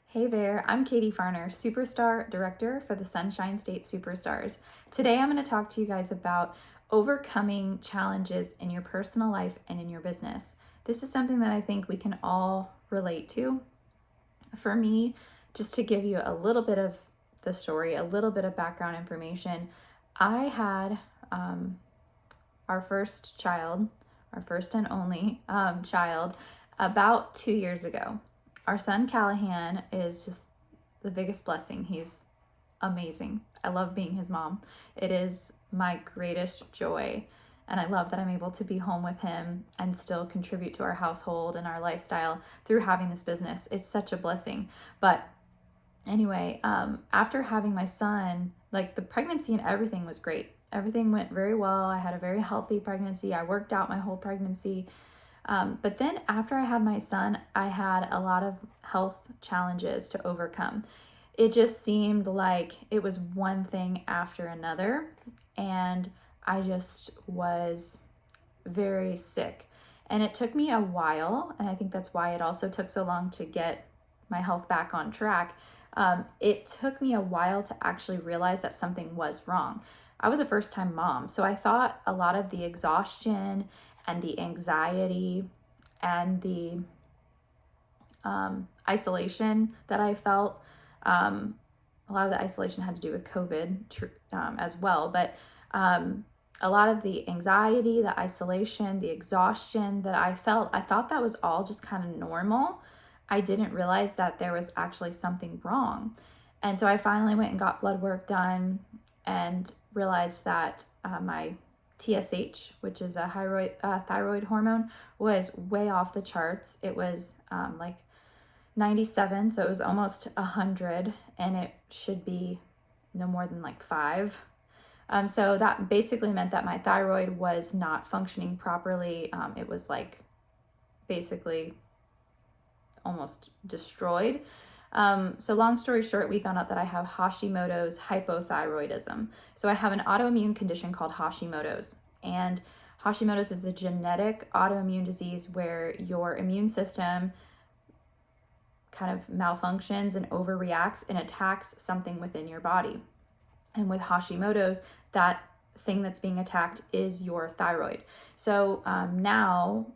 Hey there, I'm Katie Farner, Superstar Director for the Sunshine State Superstars. Today I'm going to talk to you guys about overcoming challenges in your personal life and in your business. This is something that I think we can all relate to. For me, just to give you a little bit of the story, a little bit of background information, I had our first child, our first and only child, about 2 years ago. Our son Callahan is just the biggest blessing. He's amazing. I love being his mom. It is my greatest joy. And I love that I'm able to be home with him and still contribute to our household and our lifestyle through having this business. It's such a blessing. But anyway, after having my son, like the pregnancy and everything was great. Everything went very well. I had a very healthy pregnancy. I worked out my whole pregnancy. But then after I had my son, I had a lot of health challenges to overcome. It just seemed like it was one thing after another, and I just was very sick. And it took me a while, and I think that's why it also took so long to get my health back on track. It took me a while to actually realize that something was wrong. I was a first time mom, so I thought a lot of the exhaustion and the anxiety and the isolation that I felt, a lot of the isolation had to do with COVID as well, but a lot of the anxiety, the isolation, the exhaustion that I felt, I thought that was all just kind of normal. I didn't realize that there was actually something wrong. And so I finally went and got blood work done and realized that my TSH, which is a thyroid hormone, was way off the charts. It was like 97, so it was almost 100, and it should be no more than like 5. So that basically meant that my thyroid was not functioning properly. It was like basically almost destroyed. So long story short, we found out that I have Hashimoto's hypothyroidism. So I have an autoimmune condition called Hashimoto's, and Hashimoto's is a genetic autoimmune disease where your immune system kind of malfunctions and overreacts and attacks something within your body. And with Hashimoto's, that thing that's being attacked is your thyroid. So now,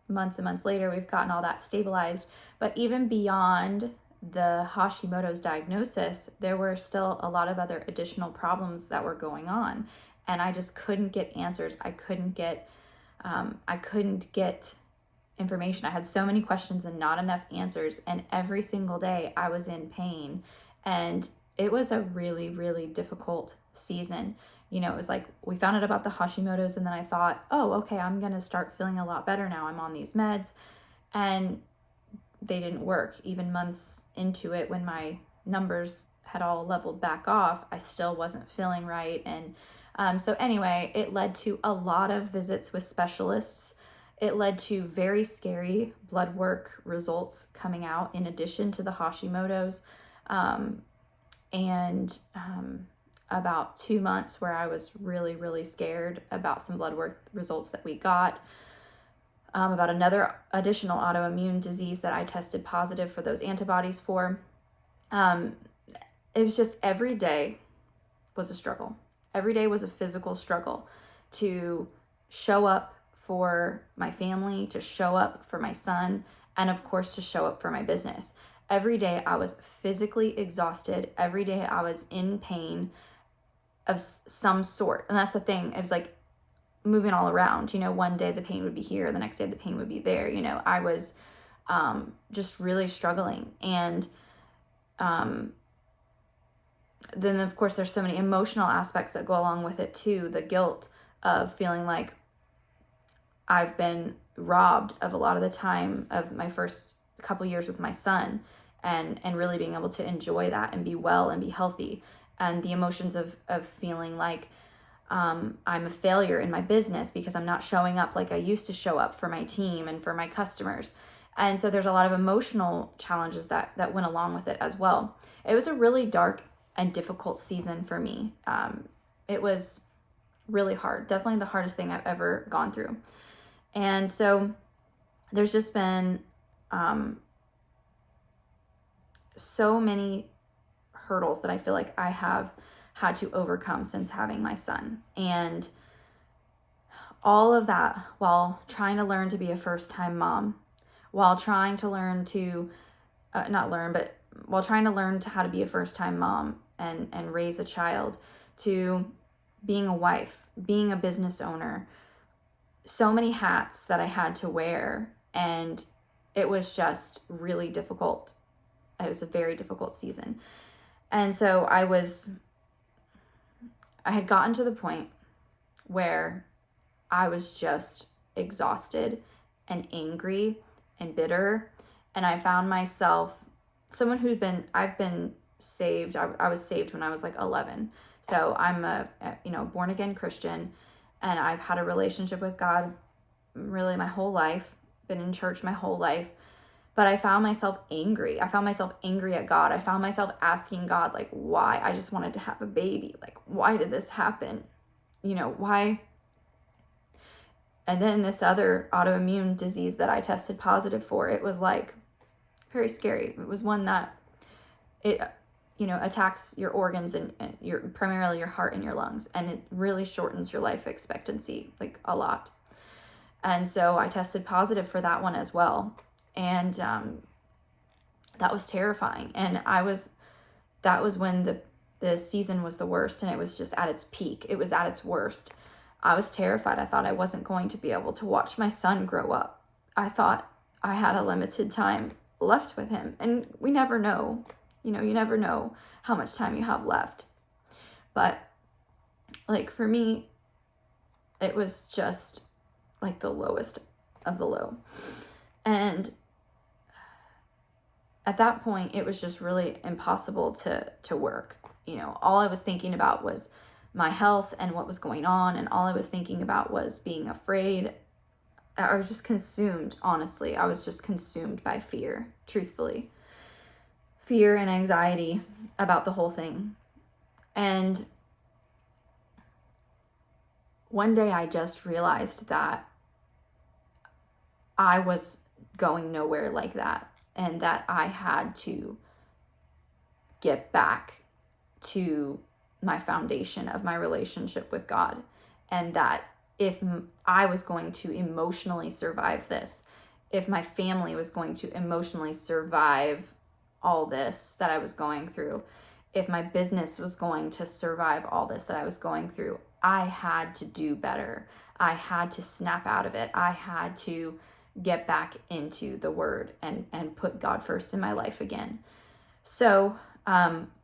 months and months later, we've gotten all that stabilized. But even beyond the Hashimoto's diagnosis, there were still a lot of other additional problems that were going on. And I just couldn't get answers. I couldn't get information. I had so many questions and not enough answers. And every single day I was in pain. And it was a really, really difficult season. It was like we found out about the Hashimoto's, and then I thought, oh, okay, I'm going to start feeling a lot better now. I'm on these meds. And they didn't work. Even months into it, when my numbers had all leveled back off, I still wasn't feeling right. And so anyway, it led to a lot of visits with specialists. It led to very scary blood work results coming out in addition to the Hashimoto's. And about 2 months where I was really, really scared about some blood work results that we got, about another additional autoimmune disease that I tested positive for those antibodies for. It was just every day was a struggle. Every day was a physical struggle to show up for my family, to show up for my son, and of course to show up for my business. Every day I was physically exhausted. Every day I was in pain of some sort. And that's the thing. It was like moving all around. One day the pain would be here, the next day the pain would be there. I was just really struggling. And then, of course, there's so many emotional aspects that go along with it too. The guilt of feeling like I've been robbed of a lot of the time of my first couple years with my son, and really being able to enjoy that and be well and be healthy. And the emotions of feeling like I'm a failure in my business because I'm not showing up like I used to show up for my team and for my customers. And so there's a lot of emotional challenges that went along with it as well. It was a really dark and difficult season for me. It was really hard, definitely the hardest thing I've ever gone through. And so there's just been so many hurdles that I feel like I have had to overcome since having my son. And all of that while trying to learn to be a first-time mom, while trying to learn to, while trying to learn to how to be a first-time mom and raise a child, to being a wife, being a business owner, so many hats that I had to wear. And it was just really difficult. It was a very difficult season. And so I had gotten to the point where I was just exhausted and angry and bitter. And I found myself someone I've been saved. I was saved when I was like 11. So I'm a born again Christian, and I've had a relationship with God really my whole life, been in church my whole life. But I found myself angry. I found myself angry at God. I found myself asking God, like, why? I just wanted to have a baby. Like, why did this happen? Why? And then this other autoimmune disease that I tested positive for, it was like very scary. It was one that it, attacks your organs and primarily your heart and your lungs. And it really shortens your life expectancy, like a lot. And so I tested positive for that one as well. And that was terrifying. And that was when the season was the worst, and it was just at its peak. It was at its worst. I was terrified. I thought I wasn't going to be able to watch my son grow up. I thought I had a limited time left with him. And we never know. You never know how much time you have left. But like for me, it was just like the lowest of the low. And at that point, it was just really impossible to work. All I was thinking about was my health and what was going on. And all I was thinking about was being afraid. I was just consumed, honestly. I was just consumed by fear, truthfully. Fear and anxiety about the whole thing. And one day I just realized that I was going nowhere like that, and that I had to get back to my foundation of my relationship with God. And that if I was going to emotionally survive this, if my family was going to emotionally survive all this that I was going through, if my business was going to survive all this that I was going through, I had to do better. I had to snap out of it. I had to get back into the Word and put God first in my life again. So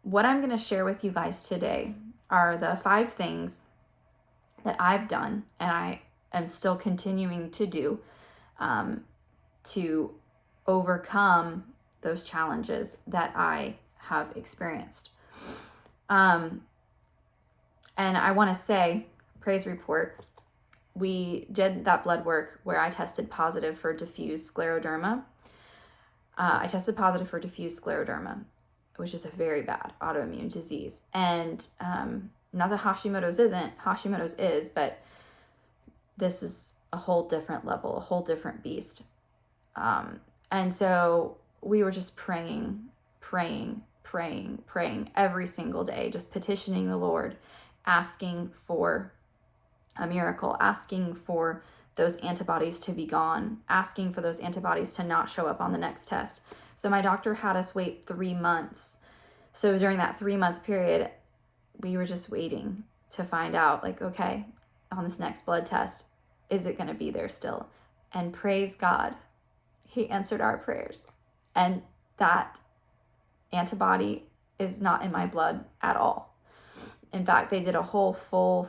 what I'm going to share with you guys today are the 5 things that I've done and I am still continuing to do to overcome those challenges that I have experienced. And I want to say, praise report, we did that blood work where I tested positive for diffuse scleroderma. I tested positive for diffuse scleroderma, which is a very bad autoimmune disease. And not that Hashimoto's isn't, Hashimoto's is, but this is a whole different level, a whole different beast. And so we were just praying every single day, just petitioning the Lord, asking for a miracle, asking for those antibodies to be gone, asking for those antibodies to not show up on the next test. So my doctor had us wait 3 months. So during that 3-month period, we were just waiting to find out, like, okay, on this next blood test, is it going to be there still? And praise God, He answered our prayers. And that antibody is not in my blood at all. In fact, they did a whole full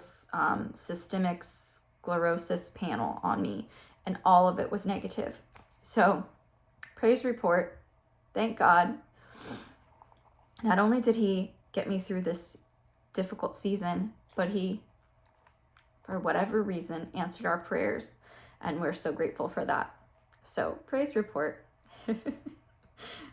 systemic sclerosis panel on me, and all of it was negative. So, praise report, thank God. Not only did He get me through this difficult season, but He, for whatever reason, answered our prayers, and we're so grateful for that. So, praise report.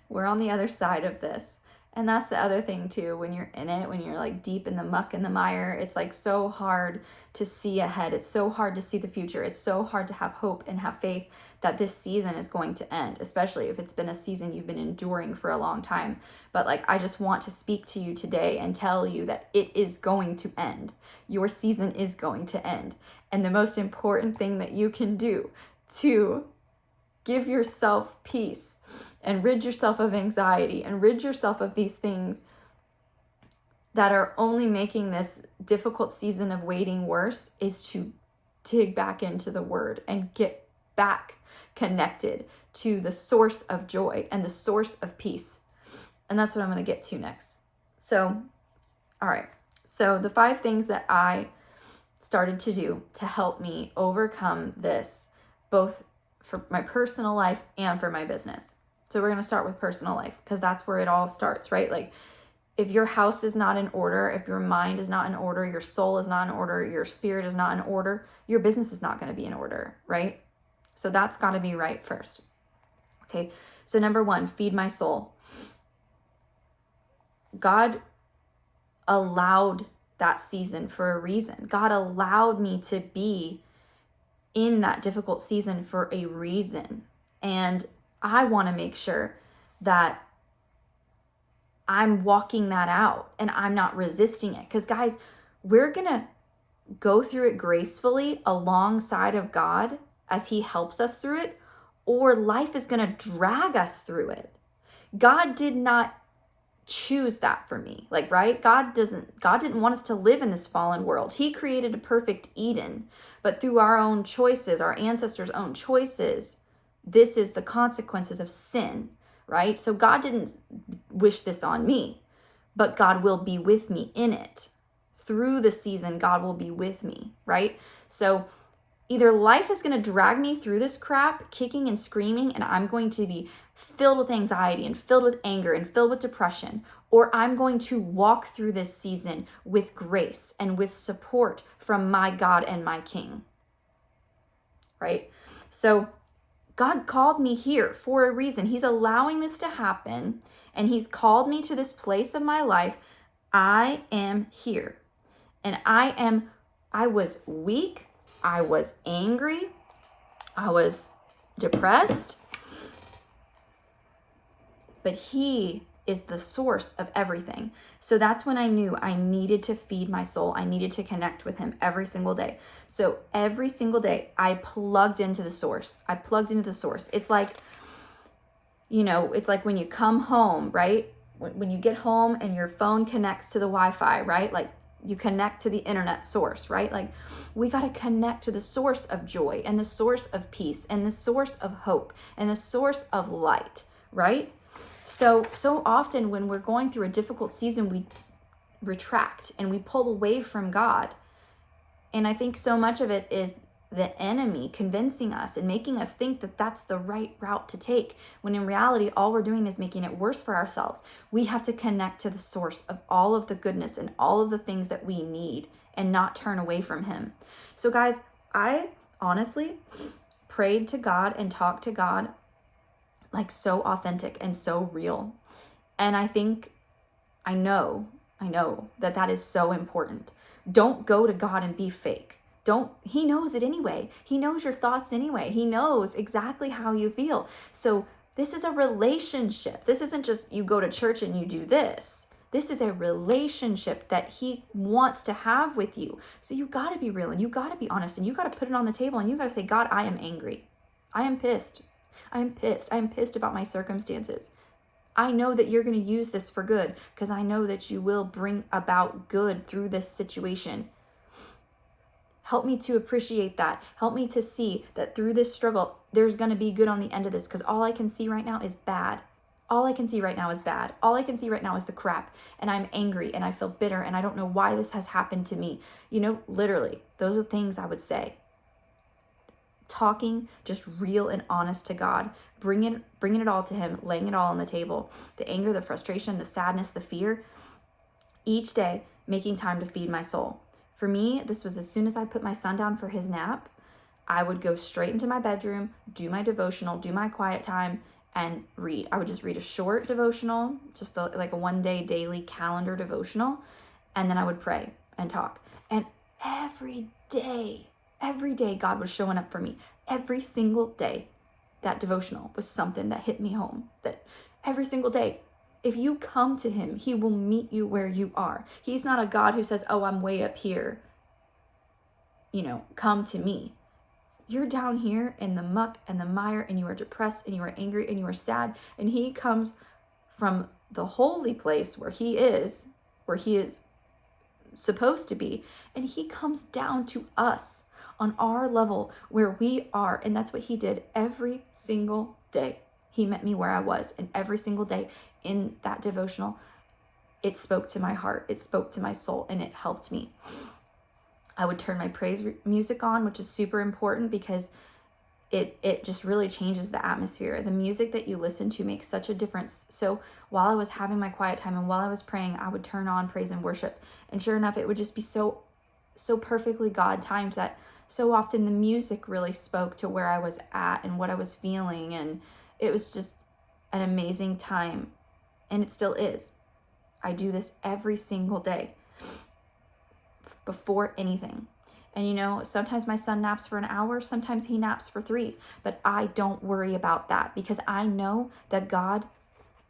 We're on the other side of this, And that's the other thing too, when you're in it, when you're like deep in the muck and the mire, it's like so hard to see ahead. It's so hard to see the future. It's so hard to have hope and have faith that this season is going to end, especially if it's been a season you've been enduring for a long time. But like, I just want to speak to you today and tell you that it is going to end. Your season is going to end. And the most important thing that you can do to give yourself peace and rid yourself of anxiety and rid yourself of these things that are only making this difficult season of waiting worse is to dig back into the word and get back connected to the source of joy and the source of peace. And that's what I'm going to get to next. So, all right. So the 5 things that I started to do to help me overcome this, both for my personal life and for my business. So we're going to start with personal life because that's where it all starts, right? Like if your house is not in order, if your mind is not in order, your soul is not in order, your spirit is not in order, your business is not going to be in order, right? So that's got to be right first. Okay. So number 1, feed my soul. God allowed that season for a reason. God allowed me to be in that difficult season for a reason. And I want to make sure that I'm walking that out and I'm not resisting it. Because guys, we're going to go through it gracefully alongside of God as he helps us through it, or life is going to drag us through it. God did not choose that for me. Like, right? God didn't want us to live in this fallen world. He created a perfect Eden, but through our own choices, our ancestors' own choices, this is the consequences of sin, right? So God didn't wish this on me, but God will be with me in it. Through the season, God will be with me, right? So either life is going to drag me through this crap, kicking and screaming, and I'm going to be filled with anxiety and filled with anger and filled with depression, or I'm going to walk through this season with grace and with support from my God and my King, right? So God called me here for a reason. He's allowing this to happen, and he's called me to this place of my life. I am here, and I was weak. I was angry. I was depressed. But he is the source of everything. So that's when I knew I needed to feed my soul. I needed to connect with him every single day. So every single day I plugged into the source. It's like, it's like when you come home, right? When you get home and your phone connects to the Wi-Fi, right? Like you connect to the internet source, right? Like we got to connect to the source of joy and the source of peace and the source of hope and the source of light, right? So often when we're going through a difficult season, we retract and we pull away from God. And I think so much of it is the enemy convincing us and making us think that that's the right route to take, when in reality, all we're doing is making it worse for ourselves. We have to connect to the source of all of the goodness and all of the things that we need and not turn away from him. So guys, I honestly prayed to God and talked to God like so authentic and so real. And I know that is so important. Don't go to God and be fake. He knows it anyway. He knows your thoughts anyway. He knows exactly how you feel. So this is a relationship. This isn't just you go to church and you do this. This is a relationship that he wants to have with you. So you got to be real and you got to be honest and you got to put it on the table and you got to say, God, I am angry. I am pissed. I am pissed about my circumstances. I know that you're going to use this for good because I know that you will bring about good through this situation. Help me to appreciate that. Help me to see that through this struggle, there's going to be good on the end of this, because all I can see right now is bad. All I can see right now is bad. All I can see right now is the crap. And I'm angry and I feel bitter and I don't know why this has happened to me. Literally, those are things I would say. Talking just real and honest to God, bringing it all to him, laying it all on the table, the anger, the frustration, the sadness, the fear, each day making time to feed my soul. For me, this was as soon as I put my son down for his nap, I would go straight into my bedroom, do my devotional, do my quiet time, and read. I would just read a short devotional, just like a 1-day daily calendar devotional, and then I would pray and talk. And every day, God was showing up for me. Every single day, that devotional was something that hit me home. That every single day, if you come to him, he will meet you where you are. He's not a God who says, oh, I'm way up here, come to me. You're down here in the muck and the mire, and you are depressed and you are angry and you are sad, and he comes from the holy place where he is supposed to be, and he comes down to us on our level where we are. And that's what he did every single day. He met me where I was, and every single day in that devotional, it spoke to my heart, it spoke to my soul, and it helped me. I would turn my praise music on, which is super important because it just really changes the atmosphere. The music that you listen to makes such a difference. So while I was having my quiet time and while I was praying, I would turn on praise and worship. And sure enough, it would just be so perfectly God timed that so often the music really spoke to where I was at and what I was feeling. And it was just an amazing time. And it still is. I do this every single day before anything. And sometimes my son naps for an hour, sometimes he naps for 3, but I don't worry about that because I know that God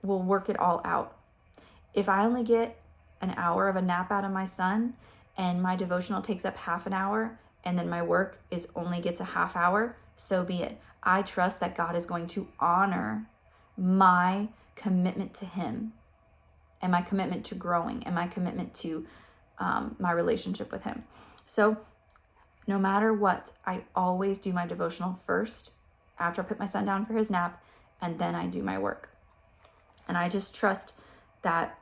will work it all out. If I only get an hour of a nap out of my son and my devotional takes up half an hour and then my work only gets a half hour, so be it. I trust that God is going to honor my commitment to him and my commitment to growing and my commitment to my relationship with him. So no matter what, I always do my devotional first after I put my son down for his nap, and then I do my work. And I just trust that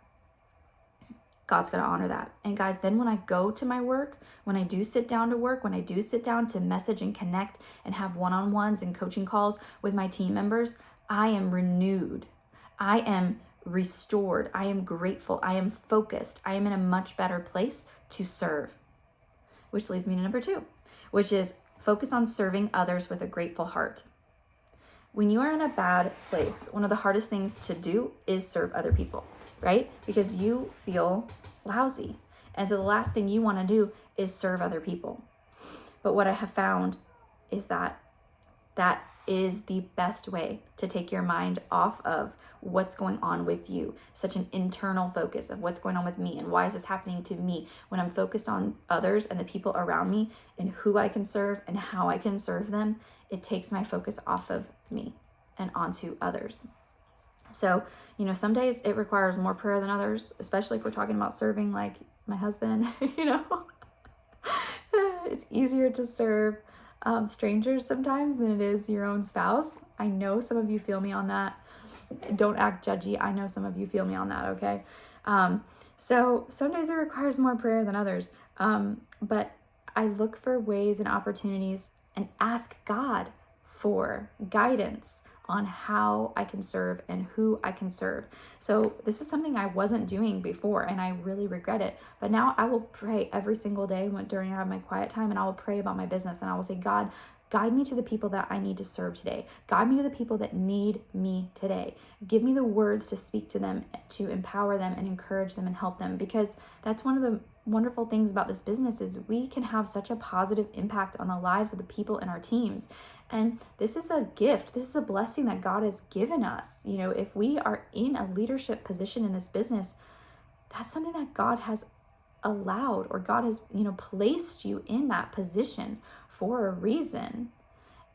God's going to honor that. And guys, then when I go to my work, when I do sit down to work, when I do sit down to message and connect and have one-on-ones and coaching calls with my team members, I am renewed. I am restored. I am grateful. I am focused. I am in a much better place to serve. Which leads me to number 2, which is focus on serving others with a grateful heart. When you are in a bad place, one of the hardest things to do is serve other people, right? Because you feel lousy. And so the last thing you want to do is serve other people. But what I have found is that is the best way to take your mind off of what's going on with you. Such an internal focus of what's going on with me and why is this happening to me. When I'm focused on others and the people around me and who I can serve and how I can serve them, it takes my focus off of me and onto others. So, some days it requires more prayer than others, especially if we're talking about serving like my husband, It's easier to serve strangers sometimes than it is your own spouse. I know some of you feel me on that. Don't act judgy. I know some of you feel me on that, okay? So some days it requires more prayer than others. But I look for ways and opportunities and ask God for guidance on how I can serve and who I can serve. So this is something I wasn't doing before and I really regret it. But now I will pray every single day during I have my quiet time, and I will pray about my business and I will say, God, guide me to the people that I need to serve today. Guide me to the people that need me today. Give me the words to speak to them, to empower them and encourage them and help them, because that's one of the wonderful things about this business is we can have such a positive impact on the lives of the people in our teams. And this is a gift. This is a blessing that God has given us. If we are in a leadership position in this business, that's something that God has allowed, or God has, placed you in that position for a reason.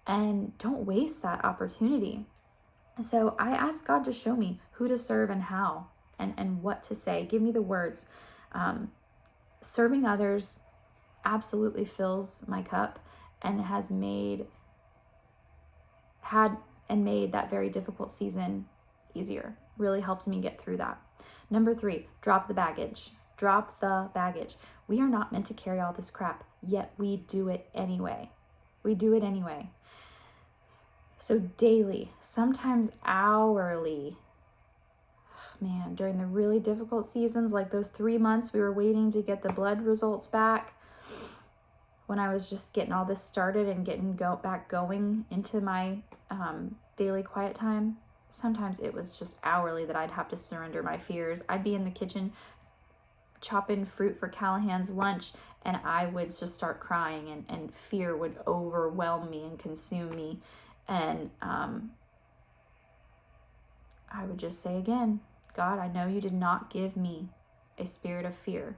And don't waste that opportunity. So I ask God to show me who to serve and how and what to say. Give me the words. Serving others absolutely fills my cup and has made that very difficult season easier. Really helped me get through that. Number 3, drop the baggage. Drop the baggage. We are not meant to carry all this crap, yet we do it anyway. So daily, sometimes hourly. Man, during the really difficult seasons, like those 3 months we were waiting to get the blood results back, when I was just getting all this started and getting back going into my daily quiet time, Sometimes it was just hourly that I'd have to surrender my fears. I'd be in the kitchen chopping fruit for Callahan's lunch, and I would just start crying, and fear would overwhelm me and consume me. And I would just say again, God, I know you did not give me a spirit of fear,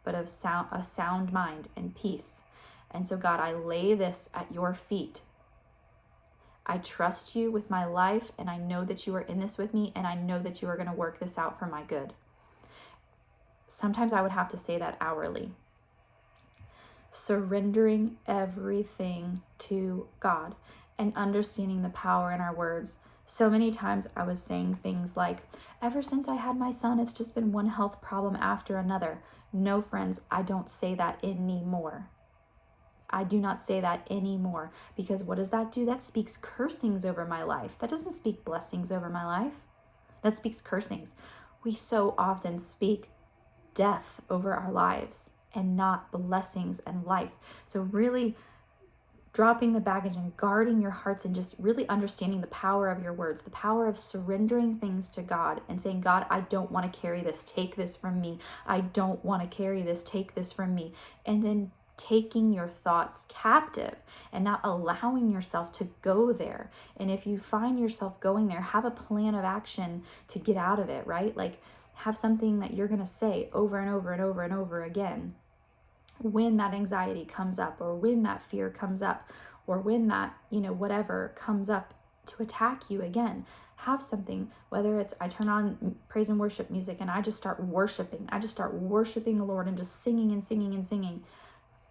but of a sound mind and peace. And so, God, I lay this at your feet. I trust you with my life, and I know that you are in this with me, and I know that you are going to work this out for my good. Sometimes I would have to say that hourly. Surrendering everything to God and understanding the power in our words. So many times I was saying things like, ever since I had my son, it's just been one health problem after another. No, friends, I don't say that anymore. I do not say that anymore, because what does that do? That speaks cursings over my life. That doesn't speak blessings over my life. That speaks cursings. We so often speak death over our lives and not blessings and life. So really dropping the baggage and guarding your hearts and just really understanding the power of your words, the power of surrendering things to God and saying, God, I don't want to carry this. Take this from me. I don't want to carry this. Take this from me. And then taking your thoughts captive and not allowing yourself to go there. And if you find yourself going there, have a plan of action to get out of it, right? Like have something that you're going to say over and over and over and over again when that anxiety comes up, or when that fear comes up, or when that, whatever comes up to attack you again. Have something, whether it's I turn on praise and worship music and I just start worshiping. I just start worshiping the Lord and just singing and singing and singing.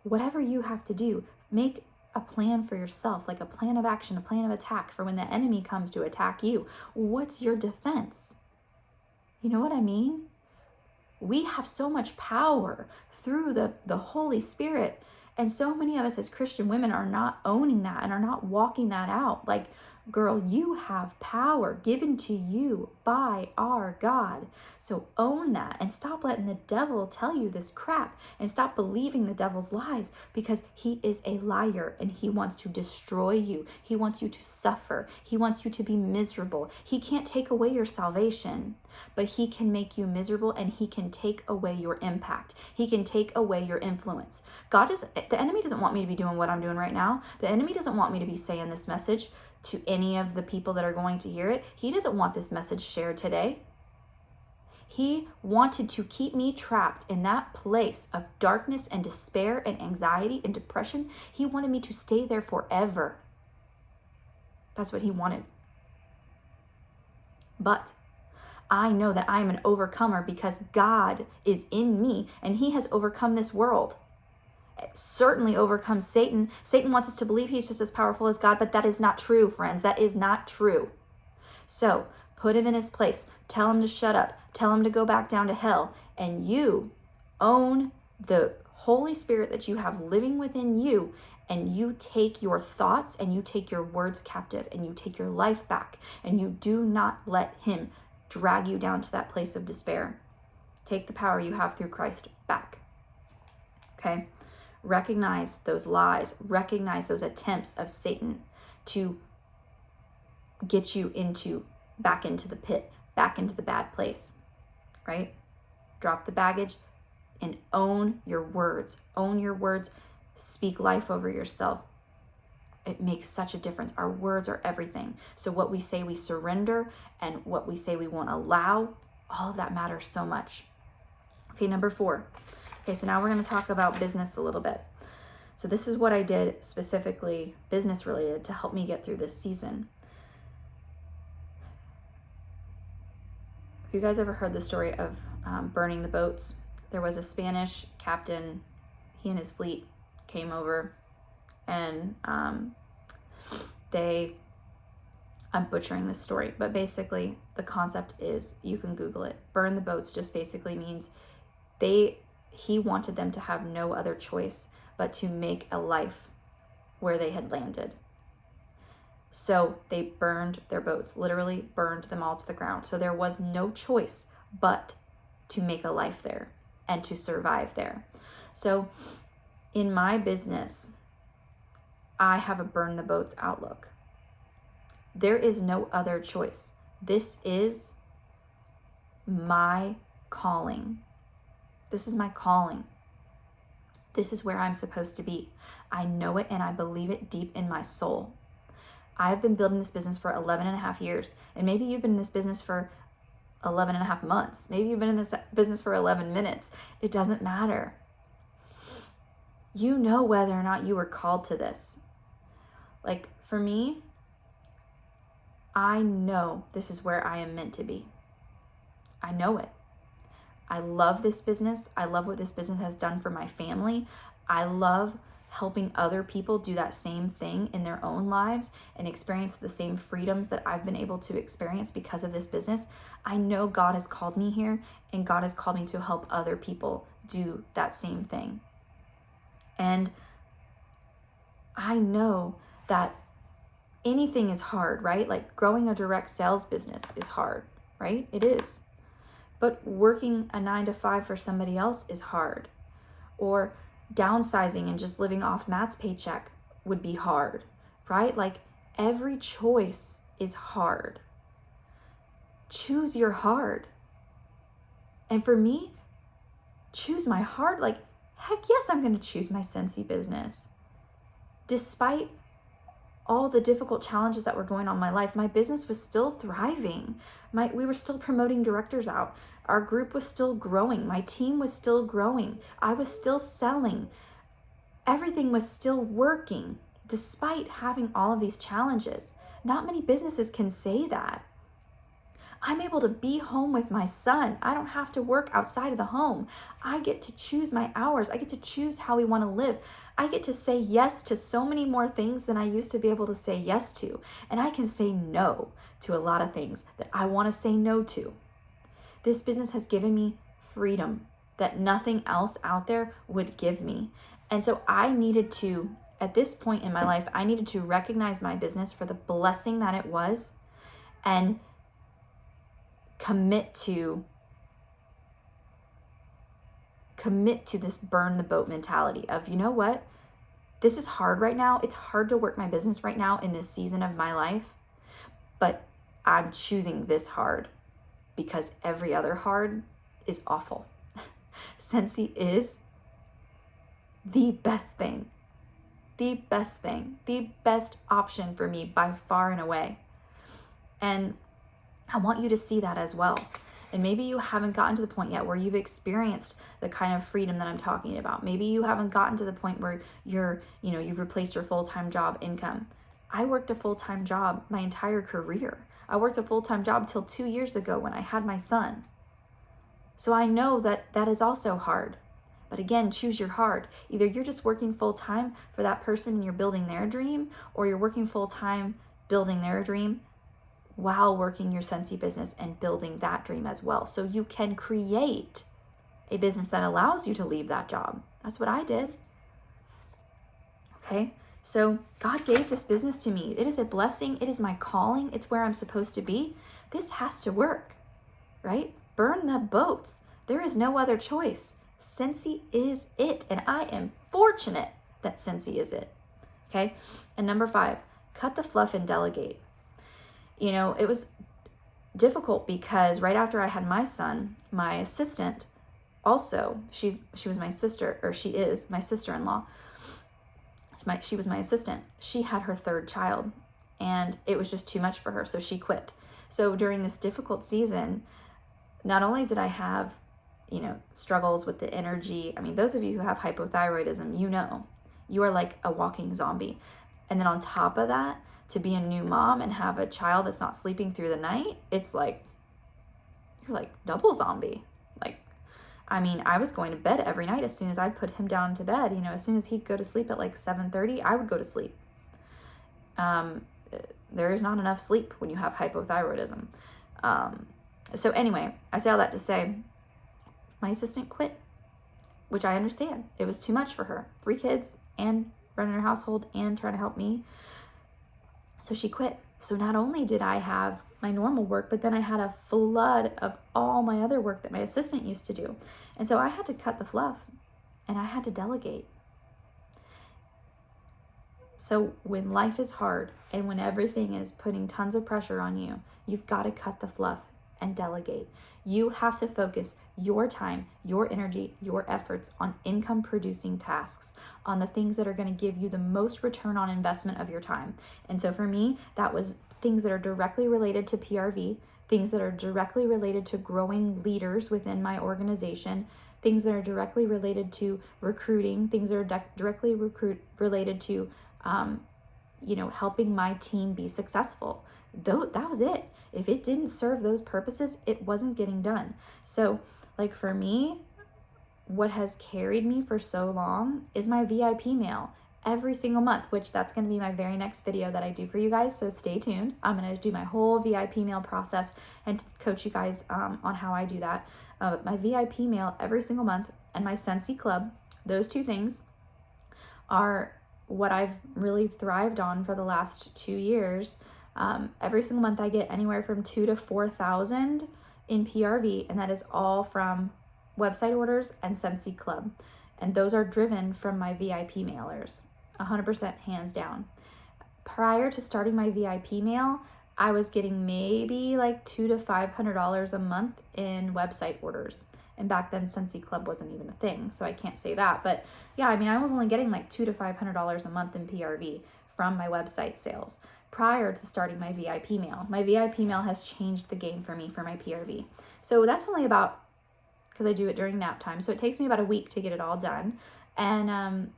Whatever you have to do, make a plan for yourself, like a plan of action, a plan of attack for when the enemy comes to attack you. What's your defense? You know what I mean? We have so much power through the Holy Spirit. And so many of us as Christian women are not owning that and are not walking that out. Like, girl, you have power given to you by our God. So own that and stop letting the devil tell you this crap, and stop believing the devil's lies, because he is a liar and he wants to destroy you. He wants you to suffer. He wants you to be miserable. He can't take away your salvation, but he can make you miserable, and he can take away your impact. He can take away your influence. The enemy doesn't want me to be doing what I'm doing right now. The enemy doesn't want me to be saying this message to any of the people that are going to hear it. He doesn't want this message shared today. He wanted to keep me trapped in that place of darkness and despair and anxiety and depression. He wanted me to stay there forever. That's what he wanted. But I know that I am an overcomer because God is in me, and he has overcome this world. Certainly overcome Satan. Satan wants us to believe he's just as powerful as God, but that is not true, friends. That is not true. So put him in his place. Tell him to shut up. Tell him to go back down to hell. And you own the Holy Spirit that you have living within you, and you take your thoughts and you take your words captive, and you take your life back, and you do not let him drag you down to that place of despair. Take the power you have through Christ back. Okay? Recognize those lies. Recognize those attempts of Satan to get you back into the pit, back into the bad place, right? Drop the baggage and own your words. Own your words. Speak life over yourself. It makes such a difference. Our words are everything. So what we say we surrender, and what we say we won't allow, all of that matters so much. Okay, number 4. Okay, so now we're going to talk about business a little bit. So this is what I did specifically business related to help me get through this season. Have you guys ever heard the story of burning the boats? There was a Spanish captain. He and his fleet came over, and I'm butchering this story, but basically the concept is, you can Google it. Burn the boats just basically means he wanted them to have no other choice but to make a life where they had landed. So they burned their boats, literally burned them all to the ground. So there was no choice but to make a life there and to survive there. So in my business, I have a burn the boats outlook. There is no other choice. This is my calling. This is my calling. This is where I'm supposed to be. I know it and I believe it deep in my soul. I've been building this business for 11 and a half years. And maybe you've been in this business for 11 and a half months. Maybe you've been in this business for 11 minutes. It doesn't matter. You know whether or not you were called to this. Like for me, I know this is where I am meant to be. I know it. I love this business. I love what this business has done for my family. I love helping other people do that same thing in their own lives and experience the same freedoms that I've been able to experience because of this business. I know God has called me here, and God has called me to help other people do that same thing. And I know that anything is hard, right? Like growing a direct sales business is hard, right? It is. But working a 9-to-5 for somebody else is hard. Or downsizing and just living off Matt's paycheck would be hard, right? Like every choice is hard. Choose your hard. And for me, choose my hard. Like, heck yes, I'm going to choose my Scentsy business. Despite all the difficult challenges that were going on in my life, my business was still thriving. We were still promoting directors out. Our group was still growing. My team was still growing. I was still selling. Everything was still working despite having all of these challenges. Not many businesses can say that. I'm able to be home with my son. I don't have to work outside of the home. I get to choose my hours. I get to choose how we want to live. I get to say yes to so many more things than I used to be able to say yes to. And I can say no to a lot of things that I want to say no to. This business has given me freedom that nothing else out there would give me. And so I needed to, at this point in my life, I needed to recognize my business for the blessing that it was and commit to this burn the boat mentality of, you know what? This is hard right now. It's hard to work my business right now in this season of my life, but I'm choosing this hard because every other hard is awful. Scentsy is the best thing, the best option for me by far and away. And I want you to see that as well. And maybe you haven't gotten to the point yet where you've experienced the kind of freedom that I'm talking about. Maybe you haven't gotten to the point where you've replaced your full-time job income. I worked a full-time job my entire career. I worked a full-time job till 2 years ago when I had my son. So I know that that is also hard. But again, choose your hard. Either you're just working full-time for that person and you're building their dream, or you're working full-time building their dream while working your Scentsy business and building that dream as well. So you can create a business that allows you to leave that job. That's what I did. Okay, so God gave this business to me. It is a blessing. It is my calling. It's where I'm supposed to be. This has to work, right? Burn the boats. There is no other choice. Scentsy is it. And I am fortunate that Scentsy is it. Okay, and number 5, cut the fluff and delegate. You know, it was difficult because right after I had my son, my assistant also, she was my sister, or she is my sister-in-law. She was my assistant. She had her 3rd child and it was just too much for her. So she quit. So during this difficult season, not only did I have, struggles with the energy. I mean, those of you who have hypothyroidism, you are like a walking zombie. And then on top of that, to be a new mom and have a child that's not sleeping through the night, it's like, you're like double zombie. I was going to bed every night as soon as I'd put him down to bed. As soon as he'd go to sleep at like 7:30, I would go to sleep. There is not enough sleep when you have hypothyroidism. So anyway, I say all that to say, my assistant quit, which I understand. It was too much for her. 3 kids and running her household and trying to help me. So she quit. So not only did I have my normal work, but then I had a flood of all my other work that my assistant used to do. And so I had to cut the fluff and I had to delegate. So when life is hard and when everything is putting tons of pressure on you, you've got to cut the fluff and delegate. You have to focus your time, your energy, your efforts on income producing tasks, on the things that are going to give you the most return on investment of your time. And so for me, that was things that are directly related to PRV, things that are directly related to growing leaders within my organization, things that are directly related to recruiting, things that are directly related to helping my team be successful. Though that was it. If it didn't serve those purposes, it wasn't getting done. So like for me, what has carried me for so long is my VIP mail every single month, which that's going to be my very next video that I do for you guys. So stay tuned. I'm going to do my whole VIP mail process and coach you guys on how I do that. My VIP mail every single month and my Scentsy Club, those two things are what I've really thrived on for the last 2 years. Every single month I get anywhere from 2,000 to 4,000 in PRV, and that is all from website orders and Scentsy Club. And those are driven from my VIP mailers, 100% hands down. Prior to starting my VIP mail, I was getting maybe like $200 to $500 a month in website orders. And back then Scentsy Club wasn't even a thing, so I can't say that. But yeah, I mean, I was only getting like $200 to $500 a month in PRV from my website sales prior to starting my VIP mail. My VIP mail has changed the game for me for my PRV. So that's only about, because I do it during nap time, so it takes me about a week to get it all done. And,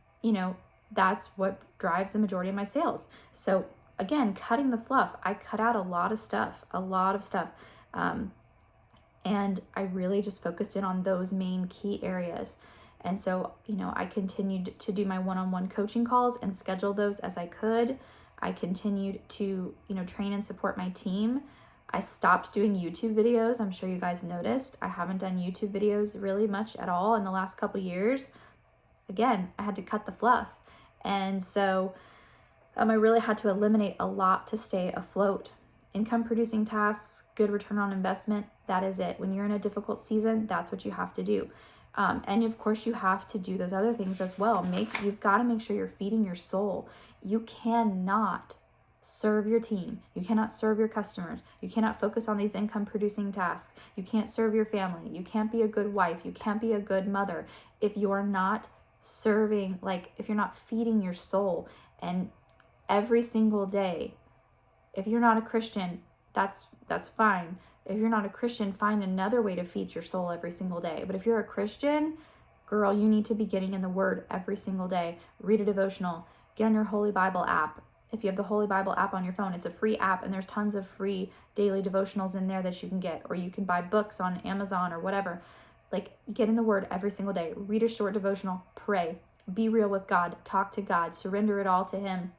that's what drives the majority of my sales. So again, cutting the fluff, I cut out a lot of stuff. And I really just focused in on those main key areas. And so, I continued to do my one-on-one coaching calls and schedule those as I could. I continued to, train and support my team. I stopped doing YouTube videos. I'm sure you guys noticed. I haven't done YouTube videos really much at all in the last couple years. Again, I had to cut the fluff. And so I really had to eliminate a lot to stay afloat. Income producing tasks, good return on investment, that is it. When you're in a difficult season, that's what you have to do. And of course you have to do those other things as well. You've got to make sure you're feeding your soul. You cannot serve your team. You cannot serve your customers. You cannot focus on these income producing tasks. You can't serve your family. You can't be a good wife. You can't be a good mother if you're not serving, if you're not feeding your soul. And every single day, if you're not a Christian, that's fine. If you're not a Christian, find another way to feed your soul every single day. But if you're a Christian, girl, you need to be getting in the Word every single day. Read a devotional. Get on your Holy Bible app. If you have the Holy Bible app on your phone, it's a free app, and there's tons of free daily devotionals in there that you can get, or you can buy books on Amazon or whatever. Get in the Word every single day. Read a short devotional. Pray. Be real with God. Talk to God. Surrender it all to Him.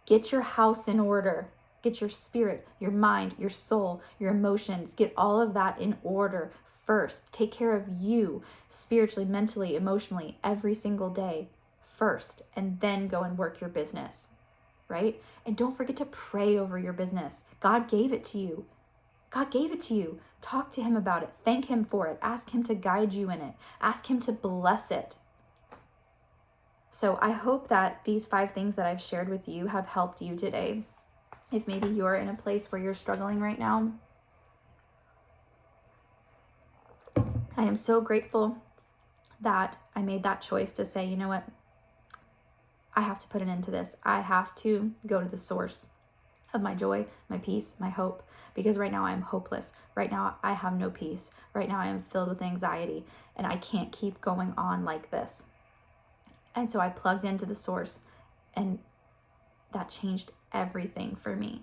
Get your house in order. Get your spirit, your mind, your soul, your emotions. Get all of that in order first. Take care of you spiritually, mentally, emotionally every single day first, and then go and work your business, right? And don't forget to pray over your business. God gave it to you. God gave it to you. Talk to Him about it. Thank Him for it. Ask Him to guide you in it. Ask Him to bless it. So I hope that these 5 things that I've shared with you have helped you today. If maybe you're in a place where you're struggling right now, I am so grateful that I made that choice to say, you know what? I have to put an end to this. I have to go to the source of my joy, my peace, my hope, because right now I am hopeless. Right now I have no peace. Right now I am filled with anxiety, and I can't keep going on like this. And so I plugged into the source, and that changed everything for me.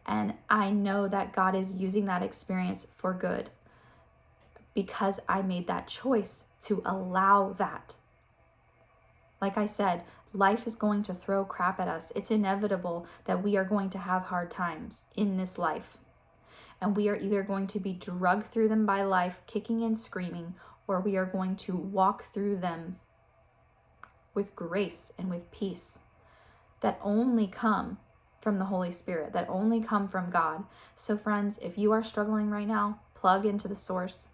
And I know that God is using that experience for good because I made that choice to allow that. Like I said, life is going to throw crap at us. It's inevitable that we are going to have hard times in this life. And we are either going to be drugged through them by life, kicking and screaming, or we are going to walk through them with grace and with peace that only come from the Holy Spirit, that only come from God. So friends, if you are struggling right now, plug into the source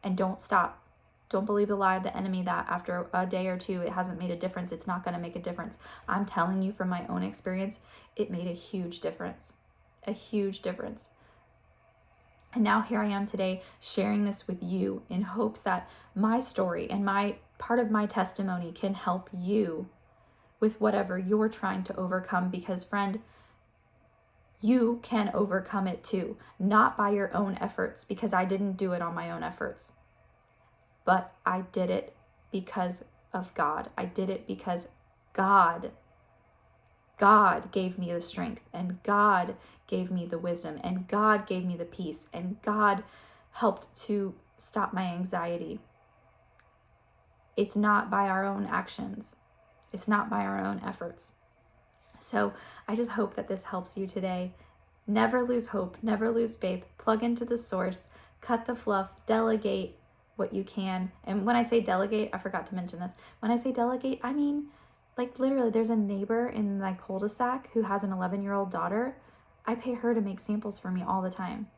and don't stop. Don't believe the lie of the enemy that after a day or two it hasn't made a difference. It's not going to make a difference. I'm telling you from my own experience, it made a huge difference. A huge difference. And now here I am today sharing this with you in hopes that my story and my part of my testimony can help you with whatever you're trying to overcome, because friend, you can overcome it too, not by your own efforts, because I didn't do it on my own efforts, but I did it because of God. I did it because God gave me the strength, and God gave me the wisdom, and God gave me the peace, and God helped to stop my anxiety. It's not by our own actions. It's not by our own efforts. So I just hope that this helps you today. Never lose hope, never lose faith, plug into the source, cut the fluff, delegate what you can. And when I say delegate, I forgot to mention this. When I say delegate, I mean, like literally there's a neighbor in my cul-de-sac who has an 11-year-old daughter. I pay her to make samples for me all the time.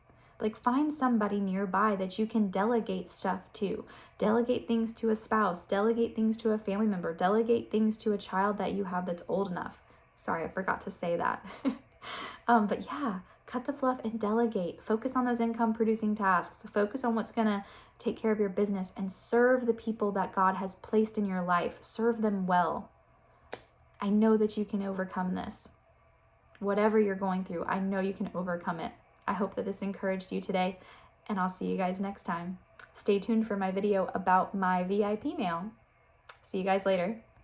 Like find somebody nearby that you can delegate stuff to. Delegate things to a spouse, delegate things to a family member, delegate things to a child that you have that's old enough. Sorry, I forgot to say that. But yeah, cut the fluff and delegate. Focus on those income producing tasks. Focus on what's gonna take care of your business and serve the people that God has placed in your life. Serve them well. I know that you can overcome this. Whatever you're going through, I know you can overcome it. I hope that this encouraged you today, and I'll see you guys next time. Stay tuned for my video about my VIP mail. See you guys later.